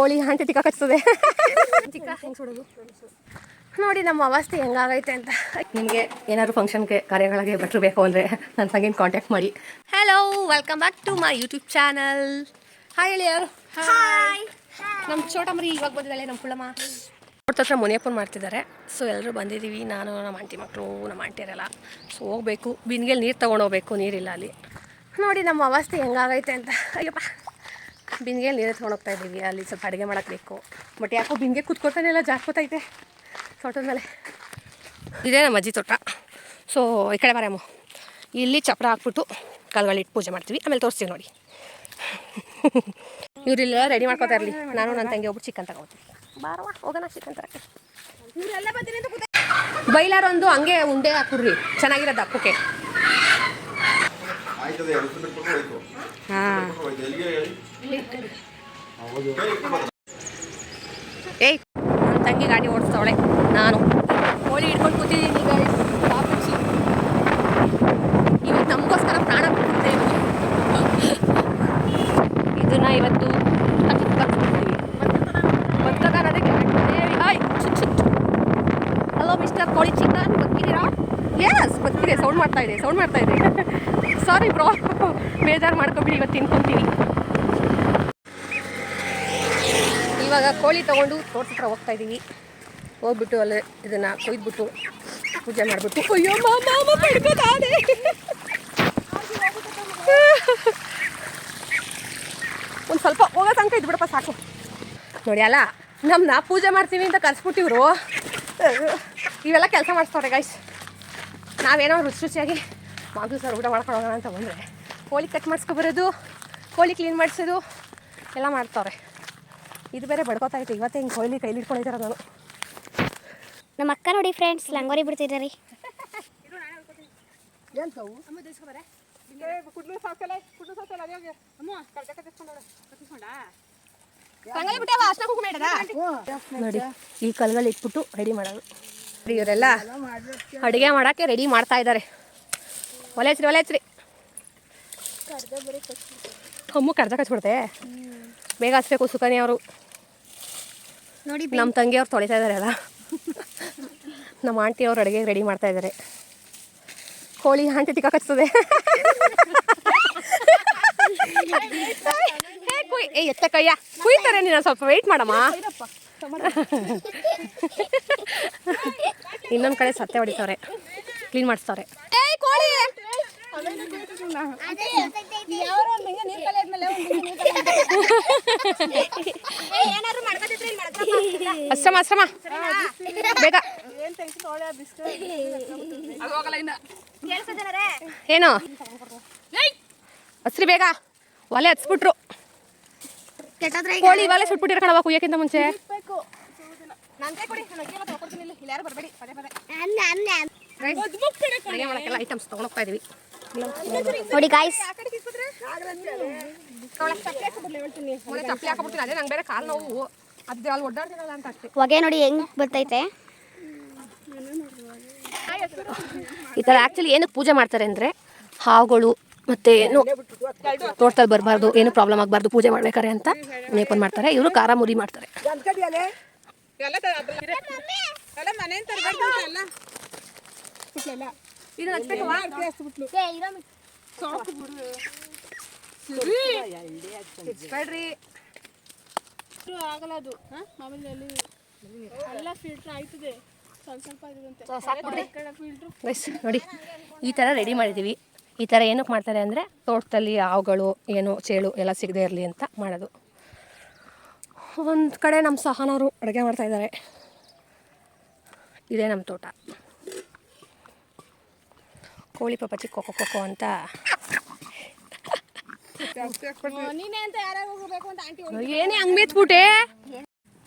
ಕೋಳಿ ಆಂಟಿ ತಿಕ್ಕಾಕತ್ತದೆ ಚಿಕ್ಕ ಹೆಂಗೆ ಸುಡೋದು ನೋಡಿ ನಮ್ಮ ಅವಸ್ಥೆ ಹೆಂಗಾಗೈತೆ ಅಂತ. ನಿಮಗೆ ಏನಾದ್ರು ಫಂಕ್ಷನ್ಗೆ ಕಾರ್ಯಗಳಿಗೆ ಬಟ್ಟರು ಬೇಕು ಅಂದರೆ ನನ್ನ ತಂಗಿನ ಕಾಂಟ್ಯಾಕ್ಟ್ ಮಾಡಿ. Hello, welcome back to my YouTube channel. Hi ಹೇಳಿ ಯಾರು? ಹಾಯ್. ನಮ್ಮ ಚೋಟಮರಿ ಇವಾಗ ಬಂದಿದ್ದಾಳೆ, ನಮ್ಮ ಪುಳ್ಳಮ್ಮ ಅವ್ರ ಹತ್ರ ಮುನಿಯಪ್ಪನ ಮಾಡ್ತಿದ್ದಾರೆ. ಸೊ ಎಲ್ಲರೂ ಬಂದಿದ್ದೀವಿ, ನಾನು ನಮ್ಮ ಆಂಟಿ ಮಕ್ಕಳು, ನಮ್ಮ ಆಂಟಿಯರೆಲ್ಲ. ಸೊ ಹೋಗ್ಬೇಕು, ಬಿನ್ಗೆಲ್ಲಿ ನೀರು ತೊಗೊಂಡೋಗ್ಬೇಕು, ನೀರಿಲ್ಲ ಅಲ್ಲಿ. ನೋಡಿ ನಮ್ಮ ಅವಸ್ಥೆ ಹೆಂಗಾಗೈತೆ ಅಂತ. ಅಯ್ಯಪ್ಪ, ಬಿನ್ಗೆಲ್ಲಿ ನೀರು ತೊಗೊಂಡೋಗ್ತಾ ಇದ್ದೀವಿ, ಅಲ್ಲಿ ಸ್ವಲ್ಪ ಅಡುಗೆ ಮಾಡೋಕ್ಕೆ. ಬಟ್ ಯಾಕೋ ಬಿನ್ಗೆ ಕೂತ್ಕೊತಾನೆ ಎಲ್ಲ ಜಾಸ್ಕೊತೈತೆ ತೋಟದ ಮೇಲೆ. ಇದೇ ನಮ್ಮ ಅಜ್ಜಿ ತೋಟ. ಸೊ ಈ ಕಡೆ ಬರಮ್ಮ, ಇಲ್ಲಿ ಚಪ್ರ ಹಾಕ್ಬಿಟ್ಟು ಕಾಲ್ಗಳಿಟ್ಟು ಪೂಜೆ ಮಾಡ್ತೀವಿ, ಆಮೇಲೆ ತೋರಿಸ್ತೀವಿ ನೋಡಿ. ಇವರಿಲ್ಲ ರೆಡಿ ಮಾಡ್ಕೋತಾ ಇರಲಿ, ನಾನು ನನ್ನ ತಂಗಿ ಒಬ್ಬರು ಚಿಕನ್ ತಗೋತೀವಿ. ಬಾರವಾ ಹೋಗೋಣ ಚಿಕನ್ ತರಕ್ಕೆ. ಬೈಲಾರೊಂದು ಹಂಗೆ ಉಂಡೆ ಹಾಕ್ಬಿಡ್ರಿ, ಚೆನ್ನಾಗಿರೋದು ಹಪ್ಪಕ್ಕೆ. ಹಾಂ ಏಯ್, ನನ್ನ ತಂಗಿ ಗಾಡಿ ಓಡಿಸ್ತಾವಳೆ, ನಾನು ಕೋಳಿ ಹಿಡ್ಕೊಂಡು ಕೂತಿದ್ದೀನಿ. ಇವತ್ತು ನಮಗೋಸ್ಕರ ಪ್ರಾಣ ಬಿಡ್ತಿದ್ದೇವೆ. ಇದನ್ನ ಇವತ್ತು ಹಲೋ ಮಿಸ್ಟರ್ ಕೋಳಿ ಚಿಕನ್, ಬದುಕಿದ್ದೀರಾ? ಎಸ್ ಬದುಕಿದೆ. ಸೌಂಡ್ ಮಾಡ್ತಾ ಇದೆ ಸಾರಿ ಬ್ರೋ, ಬೇಜಾರು ಮಾಡ್ಕೊಬಿಡಿ, ಇವತ್ತು ತಿನ್ಕೊತೀನಿ. ಇವಾಗ ಕೋಳಿ ತೊಗೊಂಡು ತೋಟದ ಹತ್ರ ಹೋಗ್ತಾ ಇದ್ದೀವಿ. ಹೋಗ್ಬಿಟ್ಟು ಅಲ್ಲೇ ಇದನ್ನು ಕೊಯ್ದುಬಿಟ್ಟು ಪೂಜೆ ಮಾಡಿಬಿಟ್ಟು, ಅಯ್ಯೋ ಮಾಮ ಪಡ್ಕೋತಾನೆ. ಒಂದು ಸ್ವಲ್ಪ ಹೋಗೋ ತನಕ ಇದ್ಬಿಡಪ್ಪ ಸಾಕು. ನೋಡಿ ಅಲ್ಲ, ನಮ್ಮನ್ನ ಪೂಜೆ ಮಾಡ್ತೀವಿ ಅಂತ ಕರ್ಸ್ಬಿಟ್ಟಿವ್ರು, ಇವೆಲ್ಲ ಕೆಲಸ ಮಾಡಿಸ್ತವ್ರೆ ಗೈಸ್. ನಾವೇನೋ ರುಚಿಯಾಗಿ ಮಾಂಸ ಸರ್ ಊಟ ಮಾಡ್ಕೊಂಡು ಹೋಗೋಣ ಅಂತ ಬಂದರೆ ಕೋಳಿ ಕಟ್ ಮಾಡಿಸ್ಕೊಬರೋದು, ಕೋಳಿ ಕ್ಲೀನ್ ಮಾಡಿಸೋದು ಎಲ್ಲ ಮಾಡ್ತವ್ರೆ. ಇದು ಬೇರೆ ಬಡ್ಕೋತಾ ಇತ್ತು. ಇವತ್ತೇ ಹಿಂಗೆ ಕೋಳಿ ಕೈಲಿ ಇಟ್ಕೊಂಡಿದ್ದಾರೆ. ನಾನು ನಮ್ಮ ಅಕ್ಕ ನೋಡಿ ಫ್ರೆಂಡ್ಸ್ ಲಂಗೋರಿ ಬಿಡ್ತಿದ್ದಾರೆ. ನೋಡಿ ಈ ಕಲ್ಗಳು ಇಟ್ಬಿಟ್ಟು ರೆಡಿ ಮಾಡೋದು. ಇವರೆಲ್ಲ ಅಡುಗೆ ಮಾಡೋಕ್ಕೆ ರೆಡಿ ಮಾಡ್ತಾ ಇದ್ದಾರೆ. ಒಲೆ ಹಚ್ರಿ. ಅಮ್ಮು ಕರ್ದ ಕಚ್ಬಿಡ್ತೆ, ಬೇಗ ಹಚ್ಬೇಕು. ಸುಕನ್ಯ ಅವರು ನೋಡಿ, ನಮ್ಮ ತಂಗಿಯವ್ರು ತೊಳಿತಾ ಇದ್ದಾರೆ ಅಲ್ಲ. ನಮ್ಮ ಆಂಟಿ ಅವ್ರು ಅಡುಗೆ ರೆಡಿ ಮಾಡ್ತಾ ಇದ್ದಾರೆ. ಕೋಳಿ ಆಂಟಿ ತಿಕ್ಕಾಕತ್ತದೆ. ಎತ್ತ ಕೈಯ ಕುಯ್ತಾರೆ, ನೀನು ಸ್ವಲ್ಪ ವೆಯ್ಟ್ ಮಾಡಮ್ಮ. ಇನ್ನೊಂದು ಕಡೆ ಸತ್ತೆ ಹೊಡಿತವ್ರೆ, ಕ್ಲೀನ್ ಮಾಡಿಸ್ತವ್ರೆ. ಅಶ್ರಮ ಬೇಗ ಏನು ಹಸ್ರಿ, ಬೇಗ ಒಲೆ ಹಚ್ಬಿಟ್ರು. ಕೋಳಿ ಇವಾಗಲೇ ಸುಟ್ಬಿಟ್ಟಿರ ಕಣವ, ಕುಯ್ಯಕ್ಕಿಂತ ಮುಂಚೆ. ಅಡುಗೆ ಮಾಡೋಕ್ಕೆಲ್ಲ ಐಟಮ್ಸ್ ತೊಗೊಂಡೋಗ್ತಾ ಇದೀವಿ ನೋಡಿ ಗಾಯ್ಸ್. ಚಪ್ಪಲಿ ಹಾಕೊಬಿಡ್ತೀನಿ, ಅದೇ ನಂಗೆ ಬೇರೆ ಕಾಲು ನೋವು, ಅದು ಅಲ್ಲಿ ಒಡ್ಡಾಡ್ತೀನಲ್ಲ ಅಂತ ಅಷ್ಟೇ. ಹೊಗೆ ನೋಡಿ ಹೆಂಗ್ ಬರ್ತೈತೆ. ಈ ಥರ ಆ್ಯಕ್ಚುಲಿ ಏನಕ್ಕೆ ಪೂಜೆ ಮಾಡ್ತಾರೆ ಅಂದರೆ, ಹಾವುಗಳು ಮತ್ತು ಏನು ತೋಟದಲ್ಲಿ ಬರಬಾರ್ದು, ಏನು ಪ್ರಾಬ್ಲಮ್ ಆಗಬಾರ್ದು ಪೂಜೆ ಮಾಡ್ಬೇಕಾರೆ ಅಂತ ನೇಪನ್ ಮಾಡ್ತಾರೆ. ಇವರು ಖಾರ ಮುರಿ ಮಾಡ್ತಾರೆ. ನೋಡಿ ಈ ಥರ ರೆಡಿ ಮಾಡಿದ್ದೀವಿ. ಈ ಥರ ಏನಕ್ಕೆ ಮಾಡ್ತಾರೆ ಅಂದರೆ, ತೋಟದಲ್ಲಿ ಹಾವುಗಳು ಏನು ಚೇಳು ಎಲ್ಲ ಸಿಗದೆ ಇರಲಿ ಅಂತ ಮಾಡೋದು. ಒಂದು ಕಡೆ ನಮ್ಮ ಸಹನವರು ಅಡುಗೆ ಮಾಡ್ತಾಯಿದ್ದಾರೆ. ಇದೇ ನಮ್ಮ ತೋಟ. ಕೋಳಿ ಪಾಪ ಚಿಕ್ಕ ಕೊಕ್ಕೊ ಅಂತ ಏನೇ ಹಂಗೆ ಮೇತ್ಬಿಟ್ಟೆ.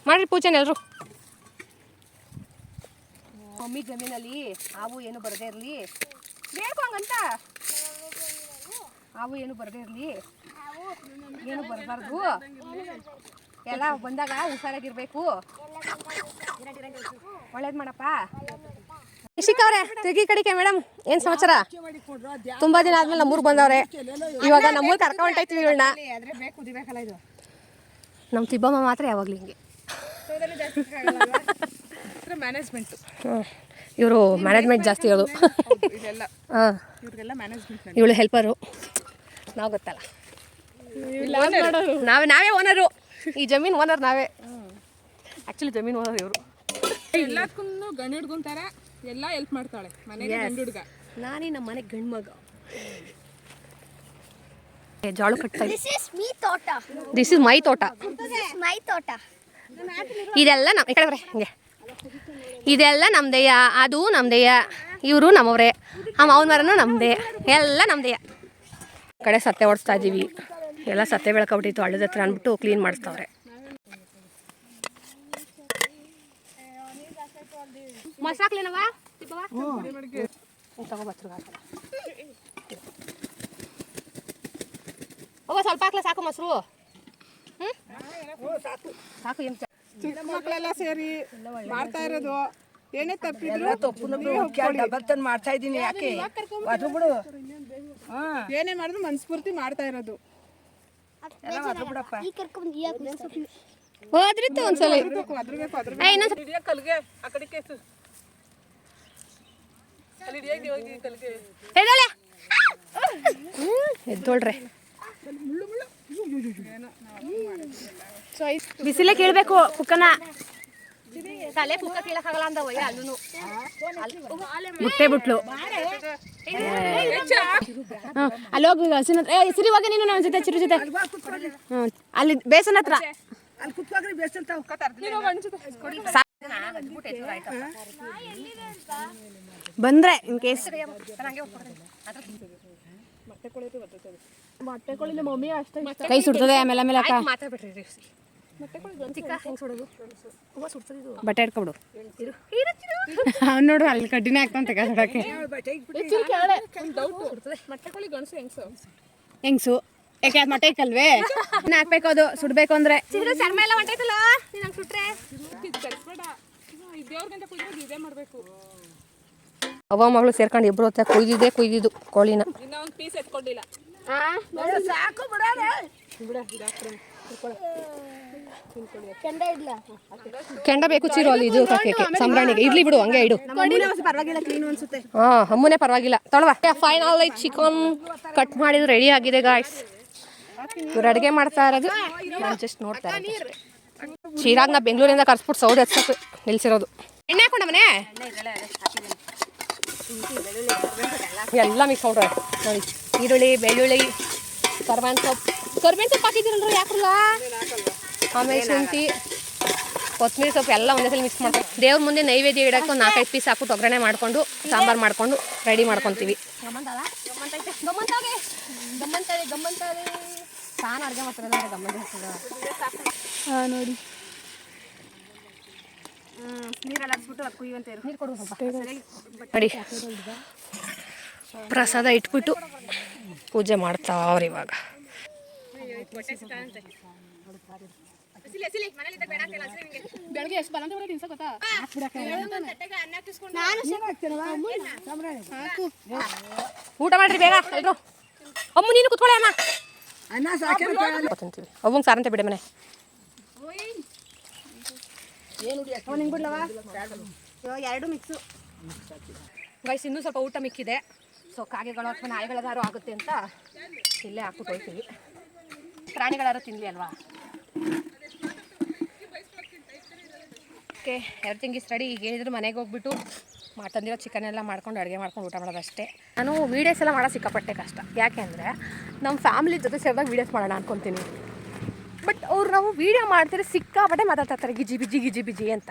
ಮಾಡ್ರಿ ಪೂಜೆನ ಎಲ್ಲರೂ. ಮಮ್ಮಿ ಜಮೀನಲ್ಲಿ ಹಾವು ಏನು ಬರದೇ ಇರಲಿ, ಬೇಕು ಹಂಗಂತ. ಹಾವು ಏನು ಬರದೇ ಇರಲಿ, ಏನು ಬರಬಾರ್ದು, ಎಲ್ಲ ಬಂದಾಗ ಹುಷಾರಾಗಿರ್ಬೇಕು. ಒಳ್ಳೇದು ಮಾಡಪ್ಪ. ಇಶಿಕ್ ಅವರೇ, ತೆಗಿ ಕಡಿಕೆ ಮೇಡಮ್, ಏನು ಸಮಾಚಾರ? ತುಂಬ ದಿನ ಆದ್ಮೇಲೆ ನಮ್ಮೂರಿಗೆ ಬಂದವ್ರೆ. ಇವಾಗ ನಮ್ಮೂರು ಕರ್ಕೊಂಡೈತಿವಿ ಇವಳನ್ನ. ನಮ್ಮ ತಿಬ್ಬಮ್ಮ ಮಾತ್ರ ಯಾವಾಗಲೂ ಹಿಂಗೆ. ಮ್ಯಾನೇಜ್ಮೆಂಟ್ ಇವರು ಮ್ಯಾನೇಜ್ಮೆಂಟ್ ಜಾಸ್ತಿ ಹೇಳು. ಇದೆಲ್ಲ ಹಾಂ, ಇವ್ರಿಗೆಲ್ಲ ಮ್ಯಾನೇಜ್ಮೆಂಟ್. ಇವಳು ಹೆಲ್ಪರು, ನಾವು ಗೊತ್ತಲ್ಲ, ನಾವೇ ಓನರು. ಈ ಜಮೀನು ಓನರ್ ನಾವೇ. ಆ್ಯಕ್ಚುಲಿ ಜಮೀನು ಓನರ್ ಇವರು. ಎಲ್ಲದಕ್ಕೂ ಗಂಡು ಹುಡ್ಕೊಂತಾರ, ಎಲ್ಲ ಹೆಲ್ಪ್ ಮಾಡ್ತಾಳೆ ಮನೆಗೆ. ಗಂಡು ಹುಡುಗ ನಾನೇ ನಮ್ಮ ಮನೆ ಗಂಡು ಮಗ. ಜಾಳು ಕಟ್ತಾ ದಿಸ್ ಇಸ್ ಮೀ ತೋಟ. ದಿಸ್ ಇಸ್ ಮೈ ತೋಟ. ಮೈ ತೋಟ. ಇದೆಲ್ಲ ನಮ್ಮ ಈ ಕಡೆ ಬರ್ರಿ ಹಿಂಗೆ. ಇದೆಲ್ಲ ನಮ್ದೆಯ, ಅದು ನಮ್ದೆಯ, ಇವರು ನಮ್ಮವ್ರೆ, ಆ ಮಾವನ ಮರನೂ ನಮ್ಮದೇ, ಎಲ್ಲ ನಮ್ದೆಯ. ಕಡೆ ಸತ್ತೆ ಓಡಿಸ್ತಾ ಇದ್ದೀವಿ. ಎಲ್ಲ ಸತ್ತೆ ಬೆಳ್ಕೊಬಿಟ್ಟಿತ್ತು ಹಳ್ಳದ ಹತ್ರ ಅಂದ್ಬಿಟ್ಟು ಕ್ಲೀನ್ ಮಾಡಿಸ್ತಾವ್ರೆ. ಮೊಸರಾಕ್ಲೇನವ ತಗೋಬತ್ರು ಹೋಗ, ಸ್ವಲ್ಪ ಹಾಕ್ಲ ಸಾಕು ಮೊಸರು. ಸಾಕು ಏನು ಚಿಕ್ಕ ಮಕ್ಕಳೆಲ್ಲ ಸೇರಿ ಮಾಡ್ತಾ ಇರೋದು. ಏನೇ ತಪ್ಪಿದ್ರು ಮಾಡ್ತಾ ಇದ್ದೀನಿ. ಯಾಕೆ ಬಿಡು, ಏನೇ ಮಾಡಿದ್ರು ಮನಸ್ಫೂರ್ತಿ ಮಾಡ್ತಾ ಇರೋದು. ಈ ಕರ್ಕೊಂಡು ಈ ಹಾಕಿ ಹೋದ್ರಿತ್ತು ಒಂದ್ಸಲ. ಹಿಡಿಯ ಕಲ್ಗೆ ಆ ಕಡೆ ಕೇಸು ಅಲ್ಲಿ ಹಿಡಿಯಾಗಿ ಹೋಗಿ ಕಲ್ಗೆ ಎದ್ದೋಳ್ರೆ. ಬಿಸಿಲೇ ಕೇಳಬೇಕು ಕುಕ್ಕನ. ತಲೆ ಕುಕ್ಕ ಕೀಳಕ್ಕಾಗಲ್ಲ ಅಂದವಯ್ಯ. ಅಲ್ಲೂ ಮುಟ್ಟೆ ಬಿಟ್ಲು. ಅಲ್ಲಿ ಹೋಗಿ ಹಸಿನ ಸಿರಿ ಹೋಗಿ ನೀನು ನನ್ನ ಜೊತೆ ಚಿರು ಜೊತೆ. ಹ್ಞೂ, ಅಲ್ಲಿ ಬೇಸನ ಹತ್ರ ಅಲ್ಲಿ ಕುತ್ಕೋಗ್ರಿ ಬೇಸಂತ ಬಂದ್ರೆ ಇನ್ ಕೇಸ್ ಮೊಟ್ಟೆ ಕೋಳಿ ನಮ್ಮ ಮಮ್ಮಿ ಅಷ್ಟೇ ಇಷ್ಟ. ಕೈ ಸುಡ್ತದೆ ಆಮೇಲೆ ಆಮೇಲೆ ಮಾತಾಡ್ಬಿಟ್ರಿ. ಬಟ್ಟೆ ಇಟ್ಕೊಬಿಡು. ಅವ್ನು ನೋಡು ಅಲ್ಲಿ ಕಡ್ಡಿನೇ ಹಾಕ್ತಾನೆ ಕಸಡಕ್ಕೆ. ಮೊಟ್ಟೆ ಕೋಳಿ ಗಣಸು ಹೆಂಗ್ಸು? ಹೆಂಗ್ಸು. ಯಾಕೆ ಅದು ಮೊಟ್ಟೆ ಇಕ್ಕಲ್ವೇ? ಹಾಕ್ಬೇಕು, ಅದು ಸುಡ್ಬೇಕು ಅಂದ್ರೆ. ಚರ್ಮ ಎಲ್ಲ ಹೊಂಟೈತಲ್ಲ ನೀನು ಸುಟ್ರೆ. ಕಲ್ಸ್ಬೇಡ, ದೇವ್ರಿಗಂತ ಕುಯ್ದಾಗ ಇದೇ ಮಾಡಬೇಕು. ಅವ್ವ ಮಗಳು ಸೇರ್ಕೊಂಡು ಇಬ್ರು ಹೊತ್ತ ಕುಯ್ದಿದ್ದು ಕೋಳಿನ. ಇನ್ನ ಒಂದು ಪೀಸ್ ಎತ್ಕೊಂಡಿಲ್ಲ. ಸಾಕು ಬಿಡೋಣ. ಕೆಂಡ ಇಡ್ಲ. ಕೆಂಡ ಬೇಕು ಚೀರು ಅಲ್ಲಿ ಇದು ಹಾಕಕ್ಕೆ ಸಂಬ್ರಾಣಿಗೆ. ಇಡ್ಲಿ ಬಿಡು, ಹಂಗೆ ಇಡು. ಪರವಾಗಿಲ್ಲ, ಕ್ಲೀನ್ ಅನ್ಸುತ್ತೆ. ಹಾಂ, ಅಮ್ಮನೇ ಪರವಾಗಿಲ್ಲ. ತೊಳವ ಫೈನಲ್ ಚಿಕನ್ ಕಟ್ ಮಾಡಿದ್ದು ರೆಡಿ ಆಗಿದೆ ಗಾಯ್ಸ್. ಇವ್ರು ಅಡುಗೆ ಮಾಡ್ತಾ ಇರೋದು ನಾನು ಜಸ್ಟ್ ನೋಡ್ತಾ ಇರೋದು. ಚೀರಾಗ ನಾ ಬೆಂಗಳೂರಿಂದ ಕರ್ಸ್ಬಿಟ್ಟು ಸೌದೆ ಹಚ್ಚಕ್ಕೆ ನಿಲ್ಸಿರೋದು. ಎಣ್ಣೆ ಹಾಕೊಂಡ ಮನೆ ಎಲ್ಲ ಮಿಕ್ಸ್ ಮಾಡ್ರೆ ನೋಡಿ. ಈರುಳ್ಳಿ, ಬೆಳ್ಳುಳ್ಳಿ, ಕರ್ಬೇವಿನ ಸೊಪ್ಪು ಹಾಕಿದ್ದೀರಲ್ರಿ, ಯಾಕಲ್ಲ. ಆಮೇಲೆ ಶುಂಠಿ, ಕೊತ್ತಂಬರಿ ಸೊಪ್ಪು ಎಲ್ಲ ಒಂದೇ ಸಲ ಮಿಕ್ಸ್ ಮಾಡ್ಕೊಂಡು ದೇವ್ರ ಮುಂದೆ ನೈವೇದ್ಯ ಇಡಕ್ಕೆ 4-5 ಪೀಸ್ ಹಾಕ್ಬಿಟ್ಟು ಒಗ್ಗರಣೆ ಮಾಡಿಕೊಂಡು ಸಾಂಬಾರು ಮಾಡಿಕೊಂಡು ರೆಡಿ ಮಾಡ್ಕೊತೀವಿ. ತಾನು ಅಡುಗೆ ಮಾಡ್ತಾರೆ ನೋಡಿ. ನೀರೆಲ್ಲ ಹಾಕ್ಬಿಟ್ಟು ಅದು ಕುಯ್ಯುವಂತ ನೀರು ಕೊಡು ಸ್ವಲ್ಪ. ನೋಡಿ, ಪ್ರಸಾದ ಇಟ್ಬಿಟ್ಟು ಪೂಜೆ ಮಾಡ್ತಾವ್ರಿ ಇವಾಗ. ಬೆಳಗ್ಗೆ ಎಷ್ಟು ಬಲ ತಿನ್ಸ ಗೊತ್ತಾ? ಊಟ ಮಾಡ್ರಿ ಬೇಗ ಎಲ್ರು. ಅಮ್ಮ ನೀನು ಕುತ್ಕೊಳ್ಳಿ ಅಮ್ಮ. ಅನ್ನ ಸಾಕಿರ್ತೀವಿ. ತಿಂತೀವಿ. ಅವ್ವಂಗೆ ಸಾರಂತೆ ಬಿಡೆ ಮನೆ. ಎರಡು ಮಿಕ್ಸು ಗೈಸ್, ಇನ್ನೂ ಸ್ವಲ್ಪ ಊಟ ಮಿಕ್ಕಿದೆ. ಸೊ ಕಾಗೆಗಳು ಅಥವಾ ನಾಯಿಗಳದಾರು ಆಗುತ್ತೆ ಅಂತ ಇಲ್ಲೇ ಹಾಕ್ಬಿಟ್ಟು ಹೋಗ್ತೀವಿ. ಪ್ರಾಣಿಗಳಾರು ತಿನ್ನಲಿ ಅಲ್ವಾ. Okay, everything is ready. ಈಗ ಏನಿದ್ರು ಮನೆಗೆ ಹೋಗ್ಬಿಟ್ಟು ತಂದಿರೋ ಚಿಕನ್ ಎಲ್ಲ ಮಾಡ್ಕೊಂಡು ಅಡುಗೆ ಮಾಡ್ಕೊಂಡು ಊಟ ಮಾಡೋದಷ್ಟೇ. ನಾನು ವೀಡಿಯೋಸ್ ಎಲ್ಲ ಮಾಡೋದು ಸಿಕ್ಕಾಪಟ್ಟೆ ಕಷ್ಟ. ಯಾಕೆ ಅಂದರೆ ನಮ್ಮ ಫ್ಯಾಮಿಲಿ ಜೊತೆ ಸೇರಿದಾಗ ವೀಡಿಯೋಸ್ ಮಾಡೋಣ ಅಂದ್ಕೊತೀನಿ. ಬಟ್ ಅವ್ರು ನಾವು ವೀಡಿಯೋ ಮಾಡ್ತಾರೆ ಸಿಕ್ಕಾಪಟ್ಟೆ ಮಾತಾಡ್ತಾರೆ ಗಿಜಿ ಬಿಜಿ ಅಂತ.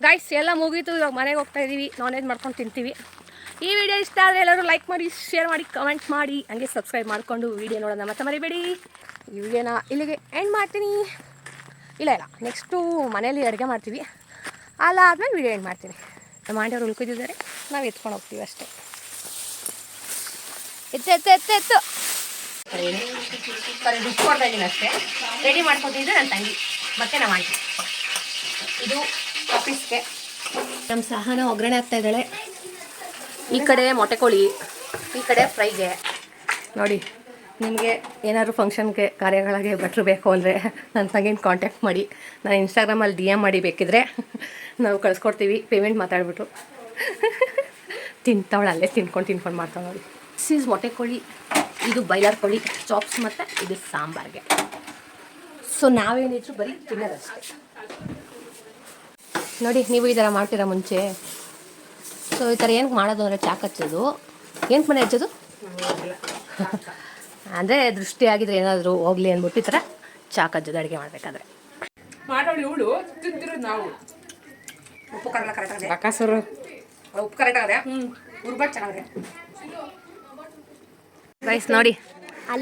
ಗೈಸ್ ಎಲ್ಲ ಮುಗೀತು, ಇವಾಗ ಮನೆಗೆ ಹೋಗ್ತಾ ಇದ್ದೀವಿ. ನಾನ್ ವೆಜ್ ಮಾಡ್ಕೊಂಡು ತಿಂತೀವಿ. ಈ ವಿಡಿಯೋ ಇಷ್ಟ ಆದರೆ ಎಲ್ಲರೂ ಲೈಕ್ ಮಾಡಿ, ಶೇರ್ ಮಾಡಿ, ಕಮೆಂಟ್ ಮಾಡಿ, ಹಂಗೆ ಸಬ್ಸ್ಕ್ರೈಬ್ ಮಾಡಿಕೊಂಡು ವಿಡಿಯೋ ನೋಡೋಣ ಮತ್ತೆ ಮರಿಬೇಡಿ. ಈ ವಿಡಿಯೋನ ಇಲ್ಲಿಗೆ ಎಂಡ್ ಮಾಡ್ತೀನಿ. ಇಲ್ಲ ನೆಕ್ಸ್ಟು ಮನೇಲಿ ಅಡುಗೆ ಮಾಡ್ತೀವಿ, ಅಲ್ಲಾದ್ಮೇಲೆ ವಿಡಿಯೋ ಎಂಡ್ ಮಾಡ್ತೀನಿ. ನಮ್ಮ ಆಂಟಿಯವ್ರು ಉಳ್ಕೊತಿದ್ದಾರೆ, ನಾವು ಎತ್ಕೊಂಡು ಹೋಗ್ತೀವಿ ಅಷ್ಟೇ. ಎತ್ತು ಸರಿ, ದುಡ್ಡು ಕೊಡ್ತಾ ಇದ್ದೀನಿ ಅಷ್ಟೇ. ರೆಡಿ ಮಾಡ್ಕೊತಿದ್ದೆ ನನ್ನ ತಂಗಿ ಮತ್ತೆ ನಮ್ಮ ಆಂಟಿ. ಇದು ಆಫೀಸ್ಗೆ ನಮ್ಮ ಸಹನ ಒಗ್ಗರಣೆ ಆಗ್ತಾ ಇದ್ದಾಳೆ. ಈ ಕಡೆ ಮೊಟ್ಟೆ ಕೋಳಿ, ಈ ಕಡೆ ಫ್ರೈಗೆ ನೋಡಿ ನಿಮಗೆ ಏನಾದರೂ ಫಂಕ್ಷನ್ಗೆ ಕಾರ್ಯಗಳಿಗೆ ಭಟ್ರು ಬೇಕು ಅಂದರೆ ನನ್ನ ತಂಗಿನ ಕಾಂಟ್ಯಾಕ್ಟ್ ಮಾಡಿ. ನಾನು ಇನ್ಸ್ಟಾಗ್ರಾಮಲ್ಲಿ DM ಮಾಡಿ ಬೇಕಿದ್ರೆ ನಾವು ಕಳಿಸ್ಕೊಡ್ತೀವಿ. ಪೇಮೆಂಟ್ ಮಾತಾಡ್ಬಿಟ್ಟು ತಿಂತಾವಳು ಅಲ್ಲೇ ತಿನ್ಕೊಂಡು ಮಾಡ್ತಾವೆ ನೋಡಿ. ದಿಸ್ ಮೊಟ್ಟೆ ಕೋಳಿ, ಇದು ಬೈಲರ್ ಕೋಳಿ ಚಾಪ್ಸ್ ಮತ್ತು ಇದು ಸಾಂಬಾರಿಗೆ. ಸೊ ನಾವೇನಿದ್ರು ಬರೀ ತಿನ್ನೋದಷ್ಟೇ ನೋಡಿ. ನೀವು ಈ ಥರ ಮಾಡ್ತೀರಾ ಮುಂಚೆ? ಸೊ ಈ ಥರ ಏನಕ್ಕೆ ಮಾಡೋದು ಅಂದರೆ ಚಾಕ್ ಹಚ್ಚೋದು. ಏನಕ್ಕೆ ಮನೆ ಹಚ್ಚೋದು ಅಂದರೆ ದೃಷ್ಟಿ ಆಗಿದ್ರೆ ಏನಾದರೂ ಹೋಗಲಿ ಅಂದ್ಬಿಟ್ಟು ಈ ಥರ ಚಾಕ್ ಹಚ್ಚೋದು ಅಡುಗೆ ಮಾಡಬೇಕಾದ್ರೆ. ಮಾಡೋಳು ಇವಳು ತಿಂತಿರೋದು ನಾವು. ಉಪ್ಪು ಕರೆಕ್ಟ್ ಕರೆಕ್ಟಾಗಿದೆ. ಬಕಾಸುರು ಉಪ್ಪು ಕರೆಕ್ಟಾಗಿದೆ. ಉರ್ಬಟ್ ಚೆನ್ನಾಗಿದೆ ಗೈಸ್. ನೋಡಿ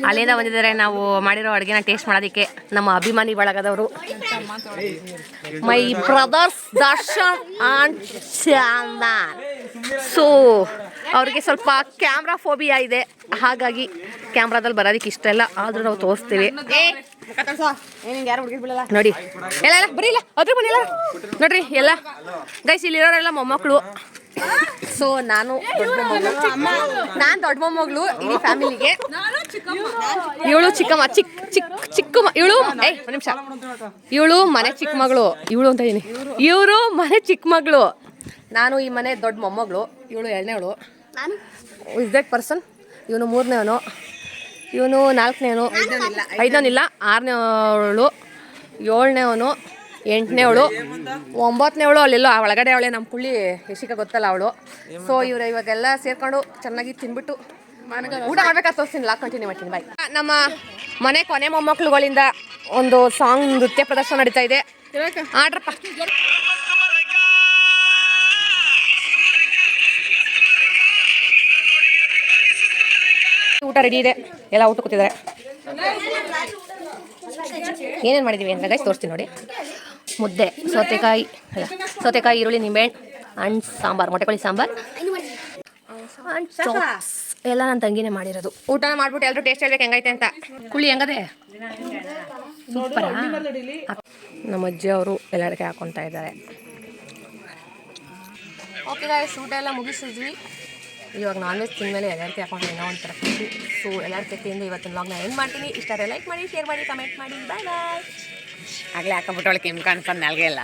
ಅಲ್ಲಿಂದ ಬಂದಿದ್ದಾರೆ ನಾವು ಮಾಡಿರೋ ಅಡುಗೆನ ಟೇಸ್ಟ್ ಮಾಡೋದಕ್ಕೆ. ನಮ್ಮ ಅಭಿಮಾನಿ ಬಳಗದವರು my brothers Darshan and Chandan. So ಅವ್ರಿಗೆ ಸ್ವಲ್ಪ ಕ್ಯಾಮ್ರಾ ಫೋಬಿಯಾ ಇದೆ, ಹಾಗಾಗಿ ಕ್ಯಾಮ್ರಾದಲ್ಲಿ ಬರೋದಕ್ಕೆ ಇಷ್ಟ ಇಲ್ಲ. ಆದರೂ ನಾವು ತೋರಿಸ್ತೀವಿ. ನೋಡಿ ಎಲ್ಲ ಎಲ್ಲ ಬರೀ ಇಲ್ಲ ಅದ್ರ ಬನ್ನಿ ಎಲ್ಲ ನೋಡ್ರಿ ಎಲ್ಲ ಗೈಸ್. ಇಲ್ಲಿರೋರೆಲ್ಲ ಮೊಮ್ಮಕ್ಕಳು. ಸೊ ನಾನು ದೊಡ್ಡ ಮೊಮ್ಮಗಳು ಇಡೀ ಫ್ಯಾಮಿಲಿಗೆ. ಇವಳು ಚಿಕ್ಕಮ್ಮ ಚಿಕ್ಕಮ್ಮ ಇವಳು ಒಂದು ನಿಮಿಷ. ಇವಳು ಮನೆ ಚಿಕ್ಕ ಮಗಳು. ಇವಳು ಅಂತ ಇದೀನಿ. ಇವರು ಮನೆ ಚಿಕ್ಕ ಮಗಳು. ನಾನು ಈ ಮನೆ ದೊಡ್ಡ ಮೊಮ್ಮಗಳು. ಇವಳು 2ನೇವಳು. Is that person. ಇವನು 3ನೇವನು. ಇವನು 4ನೇವನು. 5ನೇವನಿಲ್ಲ. 6ನೇವಳು. 7ನೇವನು. 8ನೇವಳು. 9ನೇವಳು ಅಲ್ಲೆಲ್ಲೋ ಒಳಗಡೆ ಅವಳೆ. ನಮ್ಮ ಪುಳ್ಳಿ ಯಶಿಕ ಗೊತ್ತಲ್ಲ ಅವಳು. ಸೊ ಇವರು ಇವಾಗೆಲ್ಲ ಸೇರ್ಕೊಂಡು ಚೆನ್ನಾಗಿ ತಿನ್ಬಿಟ್ಟು ಊಟ ಮಾಡ್ಬೇಕಾದ್ರೆ ತೋರಿಸ್ತೀನಿ. ಕಂಟಿನ್ಯೂ ಮಾಡ್ತೀನಿ. ಬಾಯ್. ನಮ್ಮ ಮನೆ ಕೊನೆ ಮೊಮ್ಮಕ್ಕಳುಗಳಿಂದ ಒಂದು ಸಾಂಗ್ ನೃತ್ಯ ಪ್ರದರ್ಶನ ನಡೀತಾ ಇದೆ. ಆಡ್ರಪ್ಪ. ಊಟ ರೆಡಿ ಇದೆ. ಎಲ್ಲ ಊಟ ಕೂತಿದ್ದಾರೆ. ಏನೇನು ಮಾಡಿದ್ದೀವಿ ಅಂತ ಗೈಸ್ ತೋರಿಸ್ತೀನಿ ನೋಡಿ. ಮುದ್ದೆ, ಸೌತೆಕಾಯಿ, ಈರುಳ್ಳಿ, ನಿಂಬೆಹಣ್ಣು ಆ್ಯಂಡ್ ಸಾಂಬಾರು, ಮೊಟ್ಟೆಕೋಳಿ ಸಾಂಬಾರು ಆ್ಯಂಡ್ ಚಾಪ್ಸ್ ಎಲ್ಲ ನನ್ನ ತಂಗಿನೇ ಮಾಡಿರೋದು. ಊಟ ಮಾಡ್ಬಿಟ್ಟು ಎಲ್ಲರೂ ಟೇಸ್ಟ್ ಹೇಳ್ಬೇಕು ಹೆಂಗೈತೆ ಅಂತ. ಕುಳಿ ಹೆಂಗದೆ? ಸೂಪರಾ? ನಮ್ಮ ಅಜ್ಜಿ ಅವರು ಎಲ್ಲರಿಗೆ ಹಾಕೊತಾ ಇದ್ದಾರೆ. ಓಕೆ ಗೈಸ್, ಊಟ ಎಲ್ಲ ಮುಗಿಸಿದ್ವಿ. ಇವಾಗ ನಾನ್ ವೆಜ್ ತಿಂದಮೇಲೆ ಎಲ್ಲರಿಗೆ ಹಾಕೊಂಡು ಏನೋ ಒಂಥರ ಖುಷಿ. ಸೊ ಎಲ್ಲರ ಜೊತೆಯಿಂದ ಇವತ್ತಿನ ವ್ಲಾಗ್ನ ಎಂಡ್ ಮಾಡ್ತೀನಿ. ಇಷ್ಟ ಲೈಕ್ ಮಾಡಿ, ಶೇರ್ ಮಾಡಿ, ಕಮೆಂಟ್ ಮಾಡಿ. ಬಾಯ್ ಬಾಯ್. ಆಗಲೇ ಹಾಕೊಂಡ್ಬಿಟ್ಟವಳಿಗೆ ಕೆಮ್ಮು ಕಾಣಿಸ್ಕೊಂಡು ನಾಲ್ಗೆ ಎಲ್ಲ